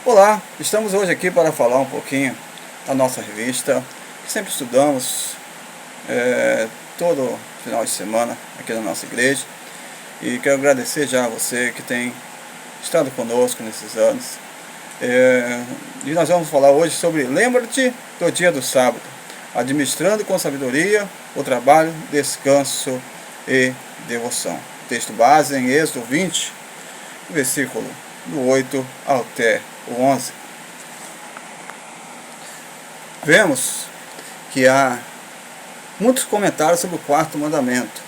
Olá, estamos hoje aqui para falar um pouquinho da nossa revista, que sempre estudamos todo final de semana aqui na nossa igreja. E quero agradecer já a você que tem estado conosco nesses anos. E nós vamos falar hoje sobre lembra-te do dia do sábado, administrando com sabedoria o trabalho, descanso e devoção. Texto base em Êxodo 20, versículo do 8 até o 11. Vemos que há muitos comentários sobre o quarto mandamento,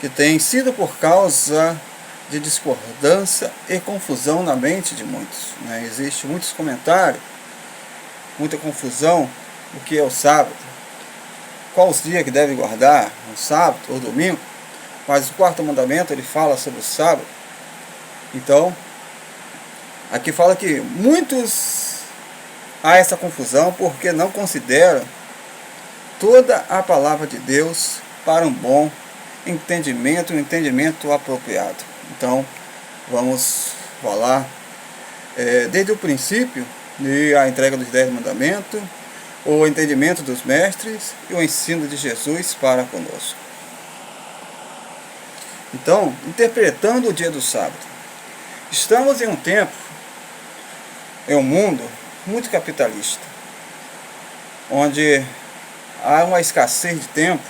que tem sido por causa de discordância e confusão na mente de muitos. Existe muitos comentários, muita confusão do que é o sábado, qual os dias que deve guardar, no sábado ou domingo, mas o quarto mandamento ele fala sobre o sábado. Então, aqui fala que muitos há essa confusão porque não consideram toda a palavra de Deus para um bom entendimento, um entendimento apropriado. Então, vamos falar desde o princípio a entrega dos 10 mandamentos, o entendimento dos mestres e o ensino de Jesus para conosco. Então, interpretando o dia do sábado, estamos em um tempo, em um mundo muito capitalista, onde há uma escassez de tempo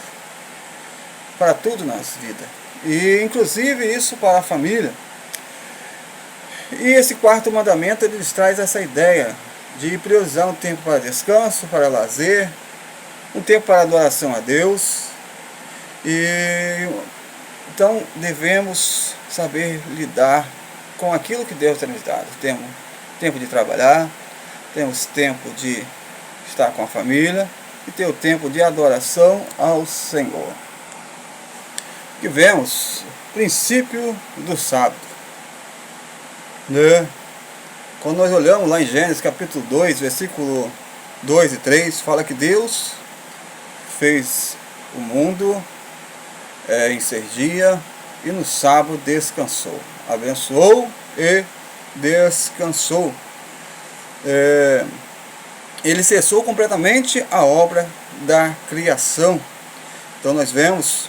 para tudo na vida, e inclusive isso para a família. E esse quarto mandamento ele traz essa ideia de priorizar um tempo para descanso, para lazer, um tempo para adoração a Deus. E então devemos saber lidar com aquilo que Deus tem nos dado. Temos tempo de trabalhar, temos tempo de estar com a família e ter o tempo de adoração ao Senhor. E vemos o princípio do sábado. Quando nós olhamos lá em Gênesis capítulo 2, versículo 2 e 3, fala que Deus fez o mundo em 6 dias e no sábado descansou. Abençoou e descansou. Ele cessou completamente a obra da criação. Então nós vemos,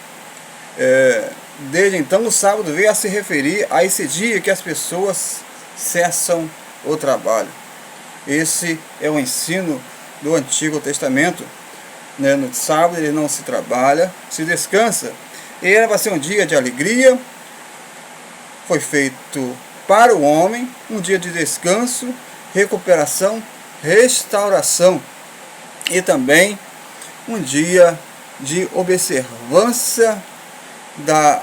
desde então o sábado veio a se referir a esse dia que as pessoas cessam o trabalho. Esse é o ensino do Antigo Testamento. No sábado ele não se trabalha, se descansa. E era para ser um dia de alegria, foi feito para o homem, um dia de descanso, recuperação, restauração e também um dia de observância da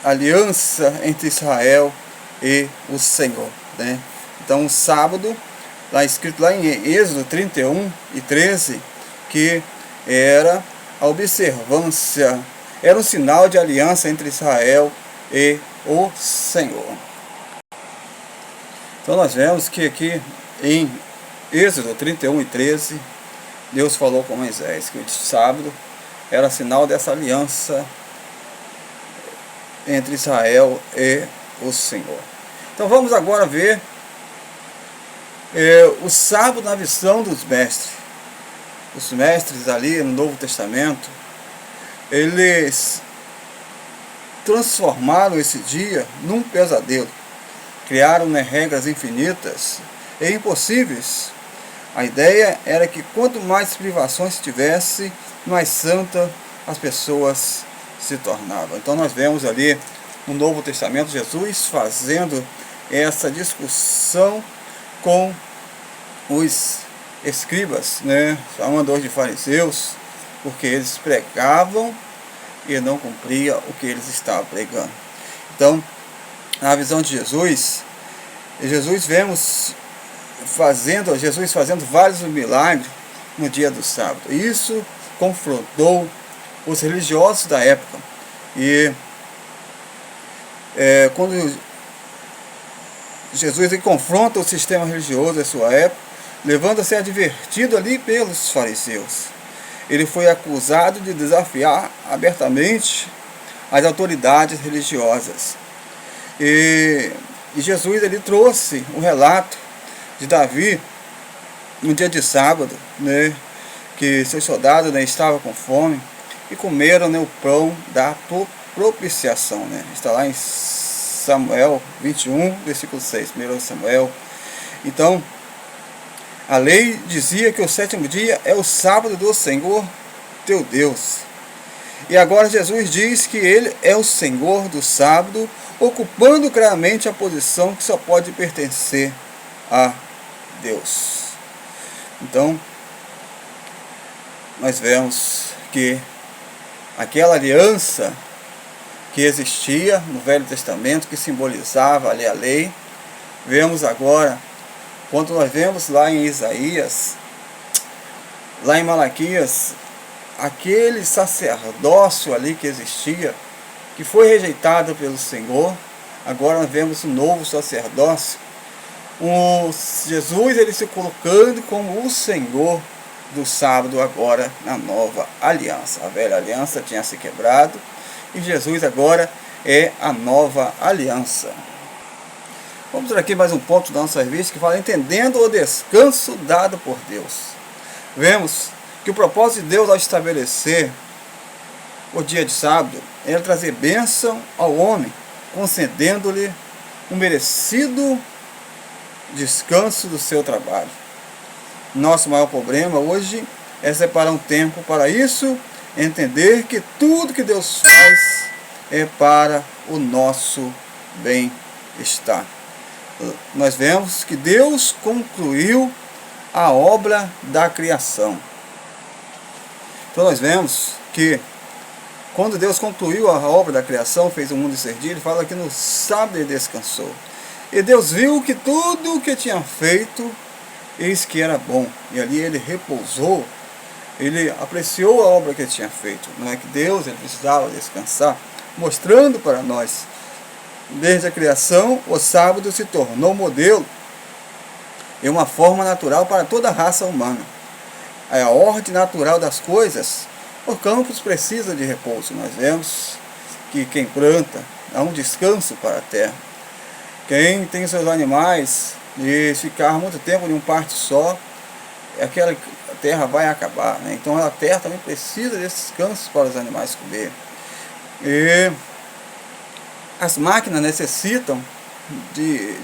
aliança entre Israel e o Senhor. Então o sábado, escrito lá em Êxodo 31 e 13, que era a observância, era um sinal de aliança entre Israel e o Senhor. Então nós vemos que aqui em Êxodo 31 e 13, Deus falou com Moisés que o sábado era sinal dessa aliança entre Israel e o Senhor. Então vamos agora ver o sábado na visão dos mestres. Os mestres ali no Novo Testamento, eles transformaram esse dia num pesadelo. Criaram regras infinitas e impossíveis. A ideia era que quanto mais privações tivesse, mais santa as pessoas se tornavam. Então nós vemos ali no Novo Testamento Jesus fazendo essa discussão com os escribas, chamando de fariseus, porque eles pregavam e não cumpriam o que eles estavam pregando. Então, na visão de Jesus vemos Jesus fazendo vários milagres no dia do sábado. Isso confrontou os religiosos da época. E quando Jesus confronta o sistema religioso da sua época, levando a ser advertido ali pelos fariseus, ele foi acusado de desafiar abertamente as autoridades religiosas. E Jesus ele trouxe um relato de Davi, no dia de sábado, né, que seus soldados, né, estavam com fome e comeram, né, o pão da propiciação, né? Está lá em Samuel 21, versículo 6, 1 Samuel. Então, a lei dizia que o sétimo dia é o sábado do Senhor teu Deus. E agora Jesus diz que Ele é o Senhor do sábado, ocupando claramente a posição que só pode pertencer a Deus. Então, nós vemos que aquela aliança que existia no Velho Testamento, que simbolizava ali a lei, vemos agora, quando nós vemos lá em Isaías, lá em Malaquias, aquele sacerdócio ali que existia, que foi rejeitado pelo Senhor, agora nós vemos um novo sacerdócio, Jesus ele se colocando como o Senhor do sábado agora na nova aliança. A velha aliança tinha se quebrado e Jesus agora é a nova aliança. Vamos ver aqui mais um ponto da nossa revista que fala entendendo o descanso dado por Deus. Vemos que o propósito de Deus ao estabelecer o dia de sábado era trazer bênção ao homem, concedendo-lhe um merecido descanso do seu trabalho. Nosso maior problema hoje é separar um tempo para isso, entender que tudo que Deus faz é para o nosso bem-estar. Nós vemos que Deus concluiu a obra da criação. Então nós vemos que quando Deus concluiu a obra da criação, fez o mundo ser dia, ele fala que no sábado ele descansou. E Deus viu que tudo o que tinha feito, eis que era bom. E ali ele repousou, ele apreciou a obra que ele tinha feito. Não é que Deus ele precisava descansar, mostrando para nós, desde a criação, o sábado se tornou modelo e uma forma natural para toda a raça humana. É a ordem natural das coisas. O campos precisa de repouso. Nós vemos que quem planta dá um descanso para a terra. Quem tem seus animais e ficar muito tempo em um parte só, aquela terra vai acabar, né? Então a terra também precisa desse descanso para os animais comer. E as máquinas necessitam de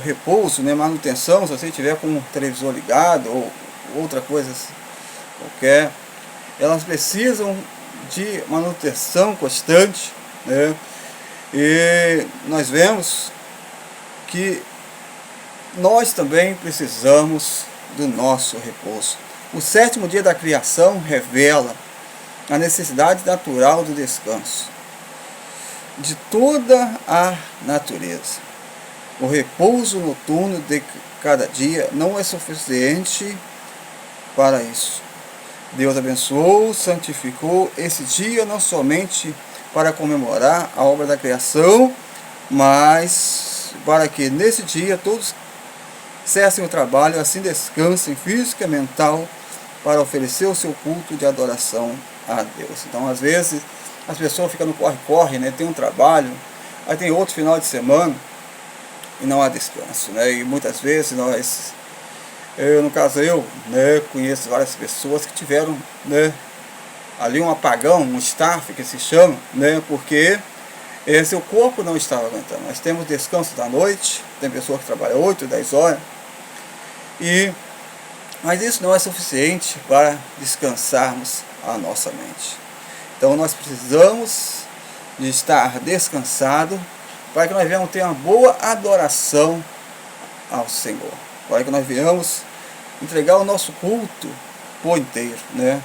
repouso, né? Manutenção, se você tiver com um televisor ligado ou outra coisa qualquer, elas precisam de manutenção constante, né? E nós vemos que nós também precisamos do nosso repouso. O sétimo dia da criação revela a necessidade natural do descanso de toda a natureza. O repouso noturno de cada dia não é suficiente para isso. Deus abençoou, santificou esse dia não somente para comemorar a obra da criação, mas para que nesse dia todos cessem o trabalho, assim descansem física e mental para oferecer o seu culto de adoração a Deus. Então, às vezes, as pessoas ficam no corre-corre, né? Tem um trabalho, aí tem outro final de semana e não há descanso, né? E muitas vezes no caso eu, né, conheço várias pessoas que tiveram, né, ali um apagão, um staff que se chama, né, porque seu corpo não estava aguentando. Nós temos descanso da noite, tem pessoa que trabalha 8, 10 horas, mas isso não é suficiente para descansarmos a nossa mente. Então nós precisamos de estar descansado para que nós venhamos ter uma boa adoração ao Senhor, para que nós venhamos entregar o nosso culto por inteiro, né?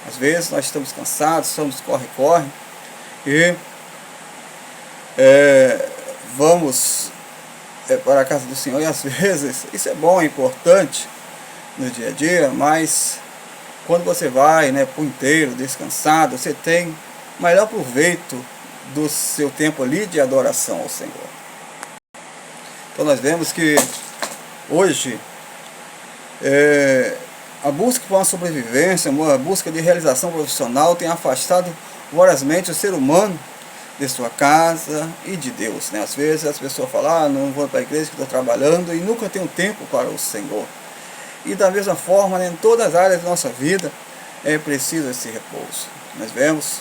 Às vezes nós estamos cansados, estamos corre-corre e vamos para a casa do Senhor, e às vezes isso é bom, é importante no dia a dia, mas quando você vai, né, por inteiro, descansado, você tem maior proveito do seu tempo ali de adoração ao Senhor. Então nós vemos que hoje a busca por uma sobrevivência, a busca de realização profissional tem afastado vorazmente o ser humano de sua casa e de Deus, né? Às vezes as pessoas falam, não vou para a igreja que estou trabalhando e nunca tenho tempo para o Senhor. E da mesma forma, né, em todas as áreas da nossa vida, é preciso esse repouso. Nós vemos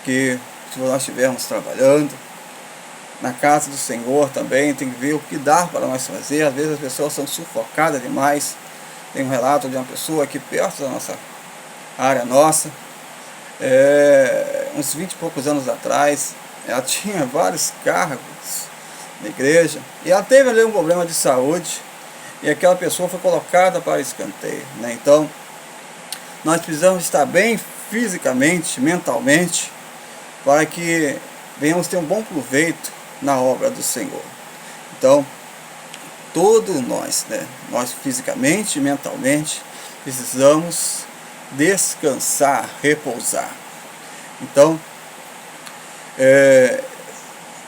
que se nós estivermos trabalhando, na casa do Senhor também, tem que ver o que dá para nós fazer. Às vezes as pessoas são sufocadas demais. Tem um relato de uma pessoa aqui perto da nossa área nossa, uns 20 e poucos anos atrás, ela tinha vários cargos na igreja, e ela teve ali um problema de saúde, e aquela pessoa foi colocada para escanteio, né? Então, nós precisamos estar bem fisicamente, mentalmente, para que venhamos ter um bom proveito na obra do Senhor. Então, todos nós, né, nós fisicamente e mentalmente, precisamos descansar, repousar. Então,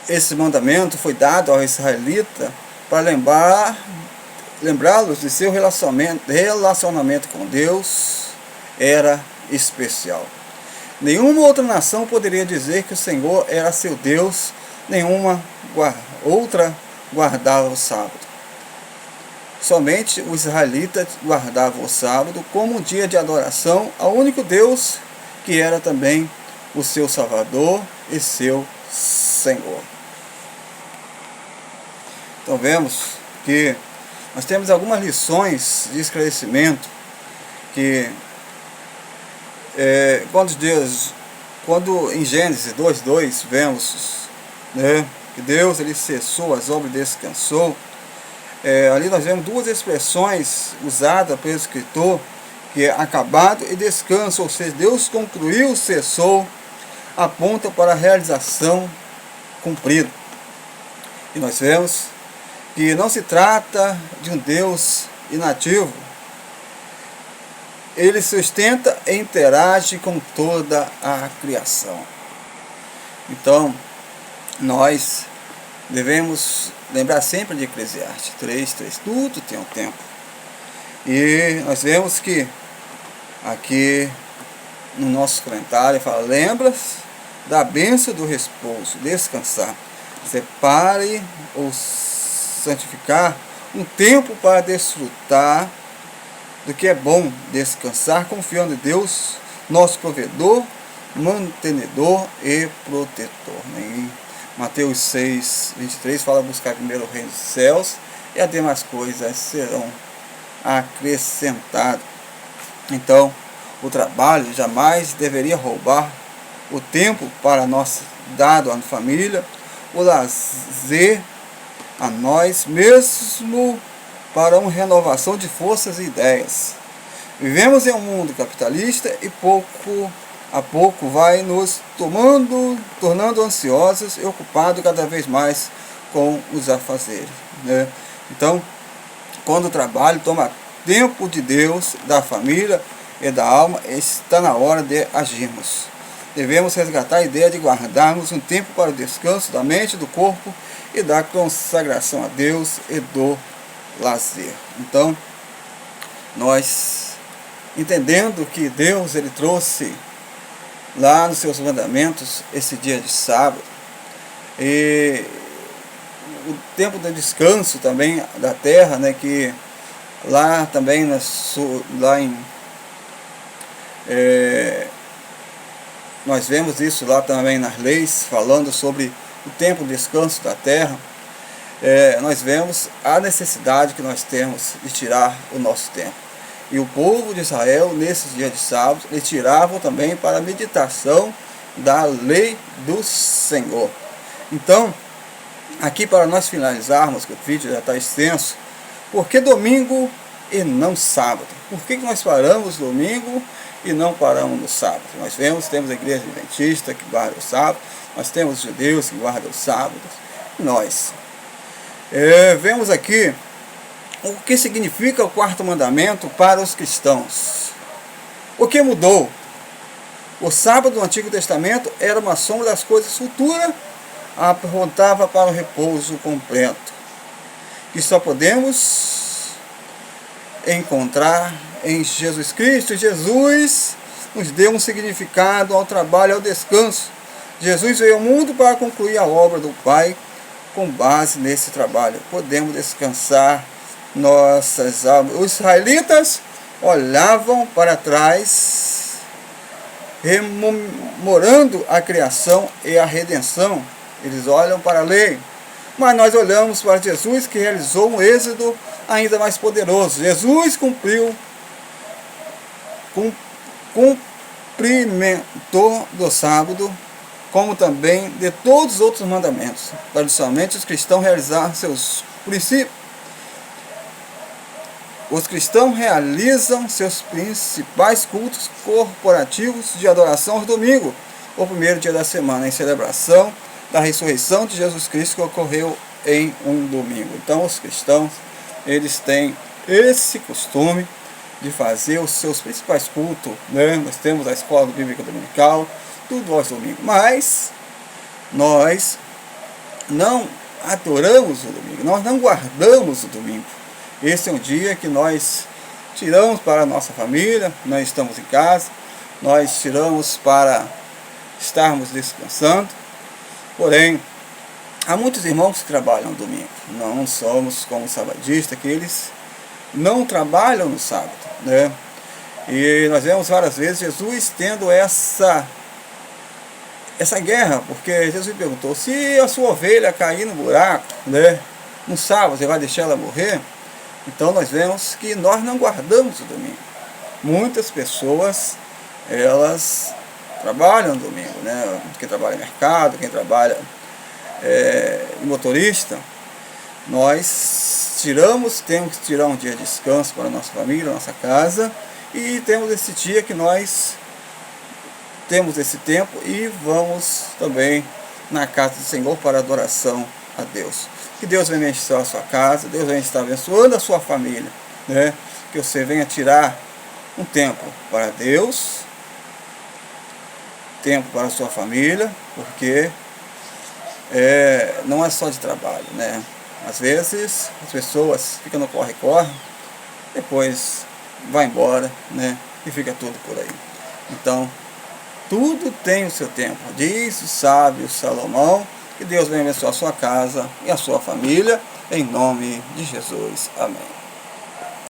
esse mandamento foi dado ao israelita para lembrá-los de seu relacionamento com Deus era especial. Nenhuma outra nação poderia dizer que o Senhor era seu Deus, nenhuma outra guardava o sábado. Somente os israelitas guardavam o sábado como um dia de adoração ao único Deus, que era também o seu Salvador e seu Senhor. Então vemos que nós temos algumas lições de esclarecimento que quando em Gênesis 2:2 vemos, né, que Deus ele cessou as obras e descansou, ali nós vemos duas expressões usadas pelo escritor, que é acabado e descanso, ou seja, Deus concluiu, cessou, aponta para a realização cumprida. E nós vemos que não se trata de um Deus inativo. Ele sustenta e interage com toda a criação. Então, nós devemos lembrar sempre de Eclesiastes 3:3. Tudo tem um tempo. E nós vemos que aqui no nosso comentário fala: lembra-se da bênção do repouso, descansar. Separe ou santificar um tempo para desfrutar do que é bom, descansar confiando em Deus, nosso provedor, mantenedor e protetor. Em Mateus 6:23 fala: buscar primeiro o reino dos céus e as demais coisas serão acrescentadas. Então, o trabalho jamais deveria roubar o tempo para nós dado à família, o lazer a nós mesmo, para uma renovação de forças e ideias. Vivemos em um mundo capitalista e pouco a pouco vai nos tornando ansiosos e ocupados cada vez mais com os afazeres, né? Então, quando o trabalho toma tempo de Deus, da família e da alma, está na hora de agirmos. Devemos resgatar a ideia de guardarmos um tempo para o descanso da mente, do corpo e da consagração a Deus e do lazer. Então, nós, entendendo que Deus ele trouxe lá nos seus mandamentos esse dia de sábado, e o tempo do descanso também da terra, né, que lá também nós vemos isso lá também nas leis, falando sobre o tempo de descanso da terra. Nós vemos a necessidade que nós temos de tirar o nosso tempo. E o povo de Israel, nesses dias de sábado, eles tiravam também para a meditação da lei do Senhor. Então, aqui para nós finalizarmos, que o vídeo já está extenso, por que domingo e não sábado? Por que nós paramos domingo e não paramos no sábado? Nós temos a igreja adventista que guarda o sábado, nós temos os judeus que guardam os sábados, nós vemos aqui o que significa o quarto mandamento para os cristãos. O que mudou? O sábado do Antigo Testamento era uma sombra das coisas futuras, apontava para o repouso completo, que só podemos encontrar em Jesus Cristo. Jesus nos deu um significado ao trabalho e ao descanso, Jesus veio ao mundo para concluir a obra do Pai. Com base nesse trabalho, podemos descansar nossas almas. Os israelitas olhavam para trás, rememorando a criação e a redenção. Eles olham para a lei, mas nós olhamos para Jesus, que realizou um êxodo ainda mais poderoso. Jesus cumprimentou do sábado, como também de todos os outros mandamentos. Tradicionalmente, os cristãos realizam seus principais cultos corporativos de adoração aos domingos, o primeiro dia da semana, em celebração da ressurreição de Jesus Cristo, que ocorreu em um domingo. Então, os cristãos, eles têm esse costume de fazer os seus principais cultos, né? Nós temos a escola bíblica dominical, tudo aos domingos, mas nós não adoramos o domingo, nós não guardamos o domingo. Esse é um dia que nós tiramos para a nossa família, nós estamos em casa, nós tiramos para estarmos descansando. Porém, há muitos irmãos que trabalham no domingo, não somos como os sabadistas, que eles não trabalham no sábado, né? E nós vemos várias vezes Jesus tendo essa guerra, porque Jesus perguntou: se a sua ovelha cair no buraco, né, no sábado, você vai deixar ela morrer? Então nós vemos que nós não guardamos o domingo. Muitas pessoas, elas trabalham no domingo, né? Quem trabalha em mercado, quem trabalha em motorista. Nós temos que tirar um dia de descanso para a nossa família, nossa casa, e temos esse dia que nós temos esse tempo e vamos também na casa do Senhor para adoração a Deus. Que Deus venha abençoar a sua casa, Deus venha estar abençoando a sua família, né? Que você venha tirar um tempo para Deus, tempo para a sua família, porque não é só de trabalho, né? Às vezes as pessoas ficam no corre-corre, depois vai embora, né? E fica tudo por aí. Então, tudo tem o seu tempo, diz o sábio Salomão. Que Deus venha abençoar a sua casa e a sua família, em nome de Jesus. Amém.